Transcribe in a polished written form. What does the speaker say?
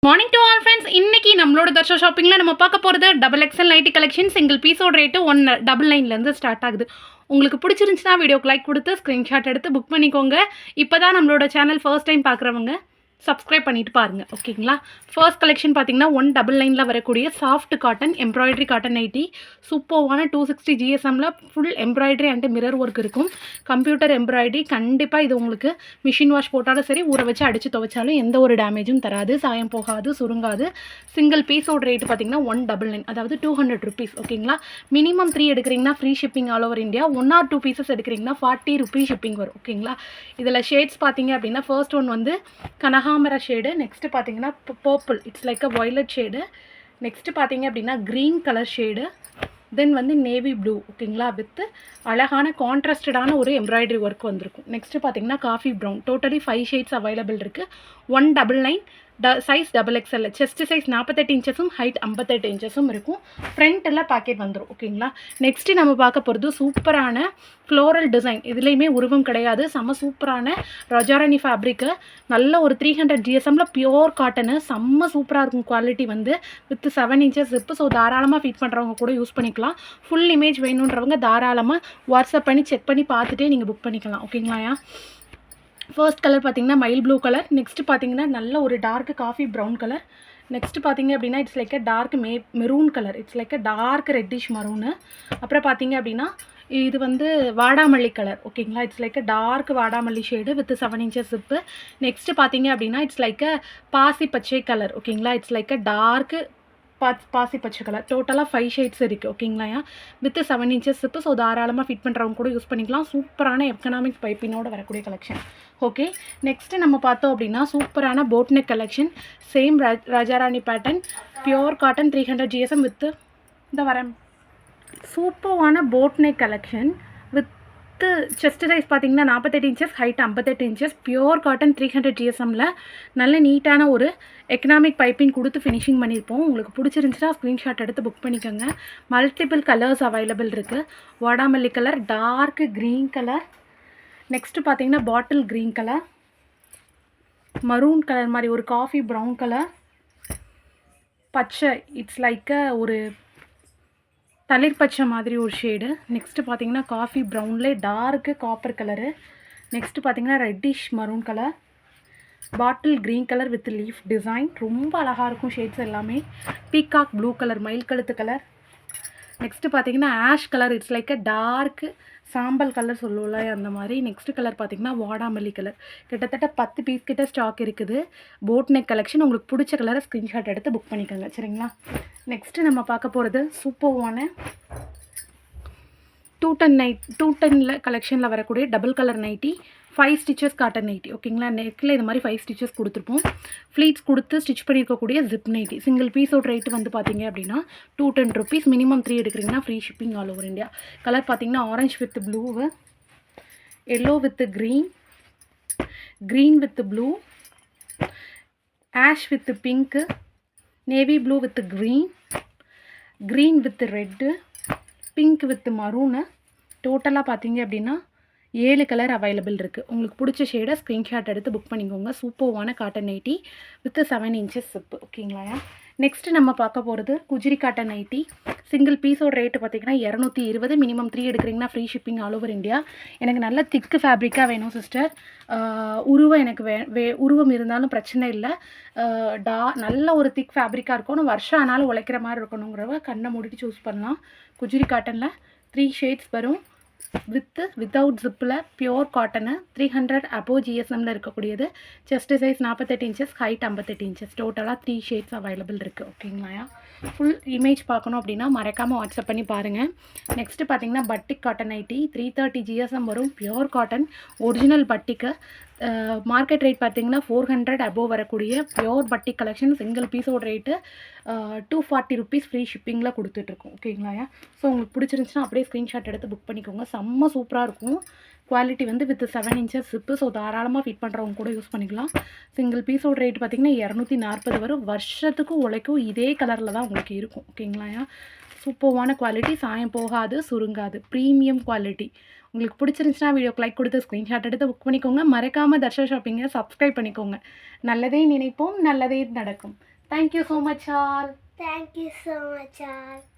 Morning to all friends. இன்னைக்கு நம்மளோட தர்ஷா ஷாப்பிங்கில் நம்ம பார்க்க போகிறது double XL nighty collection. Single பீஸோட ரேட்டு 199 ஸ்டார்ட் ஆகுது. உங்களுக்கு பிடிச்சிருந்துச்சுன்னா வீடியோக்கு லைக் கொடுத்து ஸ்க்ரீன்ஷாட் எடுத்து புக் பண்ணிக்கோங்க. இப்போ தான் நம்மளோட சேனல் ஃபர்ஸ்ட் டைம் பார்க்குறவங்க சப்ஸ்கிரைப் பண்ணிட்டு பாருங்கள், ஓகேங்களா. ஃபர்ஸ்ட் கலெக்ஷன் பார்த்தீங்கன்னா 199 வரக்கூடிய soft cotton embroidery cotton nighty. சூப்பர்வான 260 ஜிஎஸ்எம்மில் full embroidery and mirror work இருக்கும். Computer embroidery. கண்டிப்பாக இது உங்களுக்கு மிஷின் வாஷ் போட்டாலும் சரி, ஊற வச்சு அடித்து துவைச்சாலும் எந்த ஒரு டேமேஜும் தராது, சாயம் போகாது, சுருங்காது. சிங்கிள் பீஸோட ரேட்டு பார்த்தீங்கன்னா 199, அதாவது 200 ருபீஸ், ஓகேங்களா. மினிமம் 3 எடுக்கிறீங்கன்னா free shipping all over India. 1 or 2 pieces எடுக்கிறீங்கன்னா 40 ருபீஸ் ஷிப்பிங் வரும், ஓகேங்களா. இதில் ஷேட்ஸ் பார்த்தீங்க அப்படின்னா ஃபர்ஸ்ட் ஒன் வந்து கனகாமர ஷேடு. நெக்ஸ்ட்டு பார்த்தீங்கன்னா purple, it's like a violet shade. Next பார்த்தீங்க அப்படின்னா க்ரீன் கலர் ஷேடு. தென் வந்து நேவி ப்ளூ, ஓகேங்களா, வித் அழகான கான்ட்ராஸ்டடான ஒரு எம்ப்ராய்டரி ஒர்க் வந்திருக்கும். நெக்ஸ்ட்டு பார்த்தீங்கன்னா coffee brown. Totally 5 shades available இருக்குது. 199, size double XL. Chest size 48 இன்ச்சஸும் ஹைட் 58 இன்ச்சஸும் இருக்கும். ஃப்ரண்ட்டில் பாக்கெட் வந்துடும், ஓகேங்களா. நெக்ஸ்ட்டு நம்ம பார்க்க போகிறது சூப்பரான ஃப்ளோரல் டிசைன். இதுலேயுமே உருவம் கிடையாது, செம்ம சூப்பரான ரஜாராணி ஃபேப்ரிக்கு. நல்ல ஒரு 300 ஜிஎஸ்எம்மில் பியோர் காட்டனு. செம்ம சூப்பராக இருக்கும் குவாலிட்டி வந்து. With 7 inches zip. ஸோ தாராளமாக ஃபிட் பண்ணுறவங்க கூட யூஸ் பண்ணிக்கலாம். ஃபுல் இமேஜ் வேணுன்றவங்க தாராளமாக வாட்ஸ்அப் பண்ணி செக் பண்ணி பார்த்துட்டே நீங்கள் புக் பண்ணிக்கலாம், ஓகேங்களாயா. ஃபர்ஸ்ட் கலர் பார்த்தீங்கன்னா மைல் ப்ளூ கலர். நெக்ஸ்ட்டு பார்த்தீங்கன்னா நல்ல ஒரு dark coffee brown colour. Next பார்த்தீங்க அப்படின்னா it's like a dark maroon colour. It's like a dark reddish maroon. அப்புறம் பார்த்தீங்க அப்படின்னா இது வந்து வாடாமல்லி கலர், ஓகேங்களா. இட்ஸ் லைக் அ டார்க் வாடாமல்லி shade with 7 inches zip. Next பார்த்தீங்க அப்படின்னா இட்ஸ் லைக் அ பாசி பச்சை கலர், ஓகேங்களா. இட்ஸ் லைக் அ டார்க் பாசி பச்சை கலர். டோட்டலாக 5 ஷேட்ஸ் இருக்குது, ஓகேங்களா. With 7 inches zip. ஸோ தாராளமாக ஃபிட் பண்ணுறவங்க கூட யூஸ் பண்ணிக்கலாம். சூப்பரான எக்கனாமிக் பைப்பினோட வரக்கூடிய கலெக்ஷன், ஓகே. நெக்ஸ்ட்டு நம்ம பார்த்தோம் அப்படின்னா சூப்பரான boat neck collection. Same Rajarani pattern, pure cotton 300 GSM with இந்த வரேன். Super boat neck collection with chest size பார்த்தீங்கன்னா 48 inches, height 58 inches, pure cotton 300 ஜிஎஸ்எம்மில் நல்ல நீட்டான ஒரு எக்கனாமிக் பைப்பிங் கொடுத்து ஃபினிஷிங் பண்ணியிருப்போம். உங்களுக்கு பிடிச்சிருந்துச்சுன்னா ஸ்க்ரீன்ஷாட் எடுத்து புக் பண்ணிக்கோங்க. மல்டிபிள் கலர்ஸ் அவைலபிள் இருக்குது. வாடாமல்லி colour, dark green colour. Next பார்த்தீங்கன்னா bottle green colour, maroon colour மாதிரி ஒரு காஃபி ப்ரௌன் கலர், பச்சை, இட்ஸ் லைக் ஒரு தளிர் பச்சை மாதிரி ஒரு ஷேடு. நெக்ஸ்ட்டு பார்த்தீங்கன்னா காஃபி ப்ரௌன்லே டார்க்கு காப்பர் கலரு. நெக்ஸ்ட்டு பார்த்தீங்கன்னா reddish maroon colour, bottle green colour with leaf design. ரொம்ப அழகாக இருக்கும் ஷேட்ஸ் எல்லாமே. பீகாக் ப்ளூ கலர், மயில் கழுத்து கலர். நெக்ஸ்ட்டு பார்த்தீங்கன்னா ash colour, it's like a torque சாம்பல் கலர் சொல்லுவோம்ல அந்த மாதிரி. நெக்ஸ்ட் கலர் பார்த்தீங்கன்னா வாடாமல்லி கலர். கிட்டத்தட்ட 10 பீஸ் கிட்ட ஸ்டாக் இருக்குது. Boat neck collection. உங்களுக்கு பிடிச்ச கலரை ஸ்க்ரீன்ஷாட் எடுத்து புக் பண்ணிக்கோங்க, சரிங்களா. நெக்ஸ்ட்டு நம்ம பார்க்க போகிறது சூப்பர்வான 210 கலெக்ஷனில் வரக்கூடிய double colour nightie. 5 stitches cotton nightie, ஓகேங்களா. நெக்கில் இது மாதிரி 5 ஸ்டிச்சஸ் கொடுத்துருப்போம். ஃப்ளீட்ஸ் கொடுத்து ஸ்டிச் பண்ணியிருக்கக்கூடிய ஜிப் நைட்டி. சிங்கிள் பீஸோட ரேட்டு வந்து பார்த்தீங்க அப்படின்னா 210 ருபீஸ். மினிமம் 3 எடுக்கிறீங்கன்னா free shipping all over India. Colour பார்த்தீங்கன்னா orange with blue, yellow with green, green with blue, ash with pink, navy blue with green, green with red, pink with maroon. டோட்டலாக பார்த்தீங்க அப்படின்னா 7 colour available இருக்குது. உங்களுக்கு பிடிச்ச ஷேடை screenshot எடுத்து book பண்ணிக்கோங்க. சூப்பர்வான cotton nighty with 7 inches zip, ஓகேங்களா. நெக்ஸ்ட்டு நம்ம பார்க்க போகிறது குஜிரி காட்டன் நைட்டி. சிங்கிள் பீஸோட ரேட்டு பார்த்தீங்கன்னா 220. மினிமம் 3 எடுக்கிறீங்கன்னா free shipping all over India. எனக்கு நல்ல திக்கு ஃபேப்ரிக்காக வேணும் சிஸ்டர். உருவம் எனக்கு உருவம் இருந்தாலும் பிரச்சனை இல்லை. நல்ல ஒரு திக் ஃபேப்ரிக்காக இருக்கணும். வருஷம் ஆனாலும் உழைக்கிற மாதிரி இருக்கணுங்கிறவ கண்ணை மூடிட்டு சூஸ் பண்ணலாம். குஜிரி காட்டனில் 3 ஷேட்ஸ் வரும். வித்தவுட் ஜிப்பில் பியோர் காட்டனு. 300 அபோவ் ஜிஎஸ்எம்மில் இருக்கக்கூடியது. Chest size 48 inches, height 58 inches. டோட்டலாக 3 ஷேட்ஸ் அவைலபிள் இருக்குது, ஓகேங்களா. ஃபுல் இமேஜ் பார்க்கணும் அப்படின்னா மறக்காமல் வாட்ஸ்அப் பண்ணி பாருங்கள். நெக்ஸ்ட்டு பார்த்தீங்கன்னா பட்டிக் காட்டன் நைட்டி. 330 ஜிஎஸ்எம் வரும். பியோர் காட்டன் ஒரிஜினல் பட்டிக்கு. மார்க்கெட் ரேட் பார்த்தீங்கன்னா 400 அபோவ் வரக்கூடிய பியோர் பட்டிக் கலெக்ஷன். சிங்கிள் பீஸோட ரேட்டு 240 ருபீஸ் ஃப்ரீ ஷிப்பிங்கில் கொடுத்துட்ருக்கோம், ஓகேங்களா. ஸோ உங்களுக்கு பிடிச்சிருந்துச்சுன்னா அப்படியே ஸ்க்ரீன்ஷாட் எடுத்து புக் பண்ணிக்கோங்க. செம்ம சூப்பராக இருக்கும். குவாலிட்டி வந்து வித் 7 இன்ச்சஸ் ஜிப்பு. ஸோ தாராளமாக ஃபிட் பண்ணுறவங்க கூட யூஸ் பண்ணிக்கலாம். சிங்கிள் பீஸோட ரேட் பார்த்திங்கன்னா 240 வரும். வருஷத்துக்கு உழைக்கும். இதே கலரில் தான் உங்களுக்கு இருக்கும், ஓகேங்களா. சூப்பர்வான குவாலிட்டி, சாயம் போகாது, சுருங்காது, ப்ரீமியம் குவாலிட்டி. உங்களுக்கு பிடிச்சிருந்துச்சுன்னா வீடியோக்கு லைக் கொடுத்து ஸ்க்ரீன்ஷாட் எடுத்து புக் பண்ணிக்கோங்க. மறக்காமல் தர்ஷா ஷாப்பிங்கை சப்ஸ்கிரைப் பண்ணிக்கோங்க. நல்லதே நினைப்போம், நல்லதே நடக்கும். Thank you so much all. Thank you so much, all.